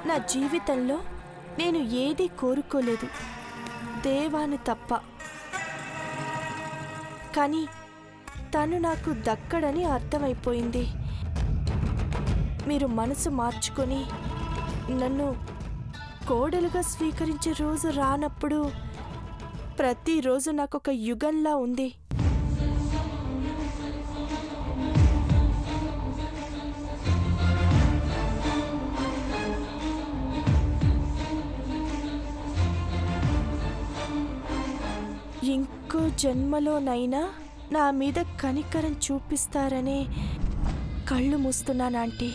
నా జీవితంలో నేను ఏదీ కోరుకోలేదు, దేవాని తప్ప. కానీ తను నాకు దక్కడని అర్థమైపోయింది. మీరు మనసు మార్చుకొని నన్ను కోడలుగా స్వీకరించే రోజు రానప్పుడు ప్రతిరోజు నాకొక యుగంలా ఉంది. ఇంకో జన్మలోనైనా నా మీద కనికరం చూపిస్తారనే కళ్ళు మూస్తున్నాను ఆంటీ.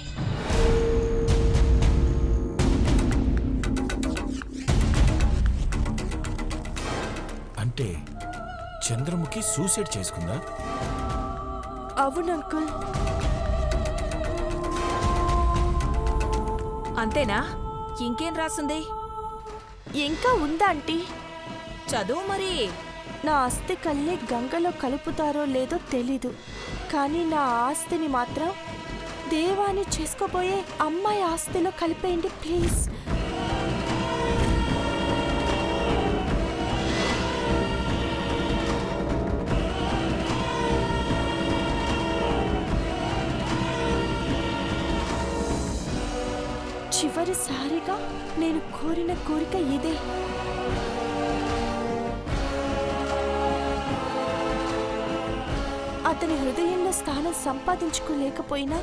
అంటే చంద్రముఖి సూసైడ్ చేసుకుందా? అవును అంకుల్. అంతేనా? ఇంకేం రాసుంది? ఇంకా ఉందా ఆంటీ? చదువు మరి. నా ఆస్తి కళ్ళే గంగలో కలుపుతారో లేదో తెలీదు, కానీ నా ఆస్తిని మాత్రం దేవాన్ని చేసుకోబోయే అమ్మాయి ఆస్తిలో కలిపేయండి ప్లీజ్. చివరిసారిగా నేను కోరిన కోరిక ఇదే. అతని హృదయంలో స్థానం సంపాదించుకోలేకపోయినా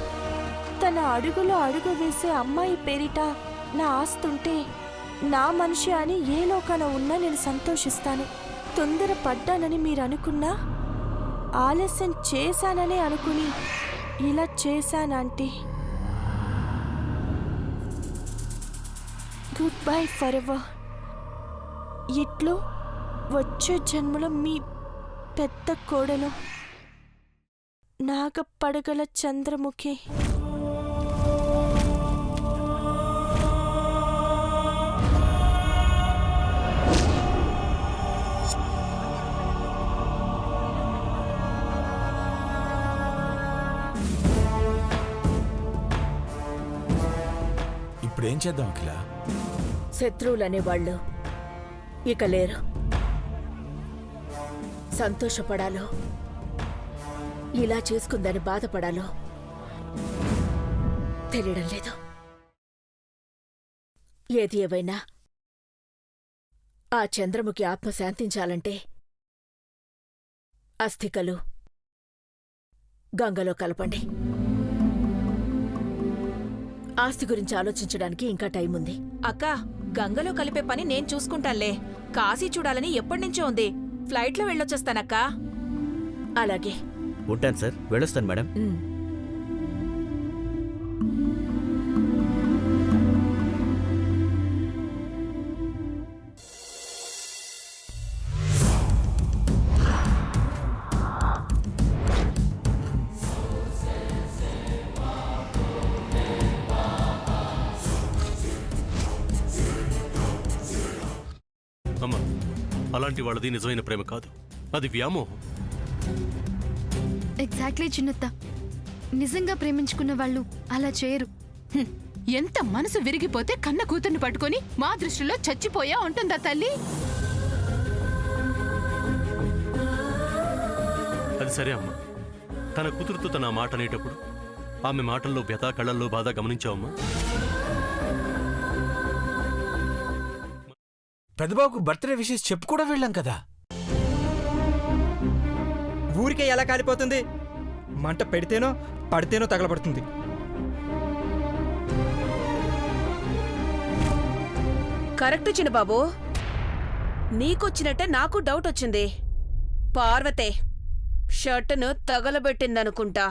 తన అడుగులో అడుగు వేసే అమ్మాయి పేరిట నా ఆస్తుంటే నా మనిషి అని ఏ లోకాన ఉన్నా నేను సంతోషిస్తాను. తొందరపడ్డానని మీరు అనుకున్నా, ఆలస్యం చేశానని అనుకుని ఇలా చేశానంటీ. Goodbye forever. ఇట్లు వచ్చే జన్మలో మీ పెద్ద కోడలు నాగపడగల చంద్రముఖి. ఇప్పుడేం చేద్దాం అఖిల? శత్రువులనేవాళ్ళు ఇక లేరు. సంతోషపడాలో, ఇలా చేసుకుందని బాధపడాలో తెలియడం లేదు. ఏది ఏవైనా ఆ చంద్రముఖి ఆత్మ శాంతించాలంటే అస్థికలు గంగలో కలపండి. ఆస్తి గురించి ఆలోచించడానికి ఇంకా టైం ఉంది. అక్క, గంగలో కలిపే పని నేను చూసుకుంటానులే. కాశీ చూడాలని ఎప్పటినుంచో ఉంది. ఫ్లైట్లో వెళ్ళొచ్చేస్తానక్క. అలాగే. ఉంటాను సార్, వెళ్ళొస్తాను మేడం. అమ్మా, అలాంటి వాళ్ళది నిజమైన ప్రేమ కాదు, అది వ్యామోహం. ఎగ్జాక్ట్లీ చిన్నత్త. నిజంగా ప్రేమించుకున్న వాళ్ళు అలా చేయరు. ఎంత మనసు విరిగిపోతే కన్న కూతుర్ని పట్టుకొని మా దృష్టిలో చచ్చిపోయా ఉంటుందా తల్లి? అది సరే అమ్మా, తన కూతురుతో తన మాట అనేటప్పుడు ఆమె మాటల్లో వ్యథ, కళ్ళల్లో బాధ గమనించావమ్మా? పెద్దబాబుకు బర్త్డే విషెస్ చెప్పు కూడా వెళ్ళాం కదా. ఊరికే ఎలా కాలిపోతుంది? మంట పెడితేనో పడితేనో తగలబడుతుంది. కరెక్ట్ చిన్నబాబు. నీకొచ్చినట్టే నాకు డౌట్ వచ్చింది. పార్వతే షర్టును తగలబెట్టిందనుకుంటా.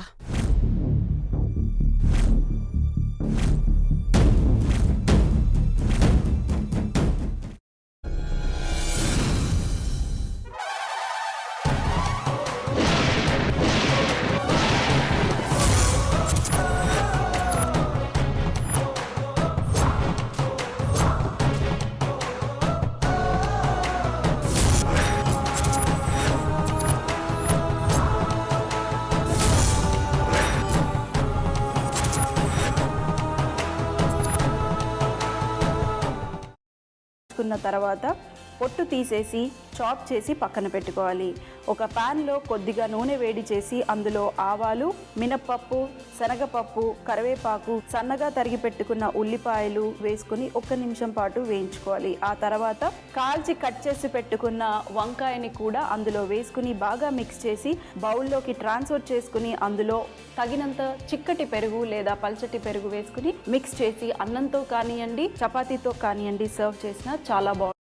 వేసుకున్న తర్వాత పొట్టు తీసేసి చాప్ చేసి పక్కన పెట్టుకోవాలి. ఒక ప్యాన్లో కొద్దిగా నూనె వేడి చేసి అందులో ఆవాలు, మినప్పప్పు, శనగపప్పు, కరివేపాకు, సన్నగా తరిగి పెట్టుకున్న ఉల్లిపాయలు వేసుకుని 1 నిమిషం పాటు వేయించుకోవాలి. ఆ తర్వాత కాల్చి కట్ చేసి పెట్టుకున్న వంకాయని కూడా అందులో వేసుకుని బాగా మిక్స్ చేసి బౌల్లోకి ట్రాన్స్ఫర్ చేసుకుని అందులో తగినంత చిక్కటి పెరుగు లేదా పల్చటి పెరుగు వేసుకుని మిక్స్ చేసి అన్నంతో కానివ్వండి, చపాతీతో కానివ్వండి సర్వ్ చేసినా చాలా బాగుంటుంది.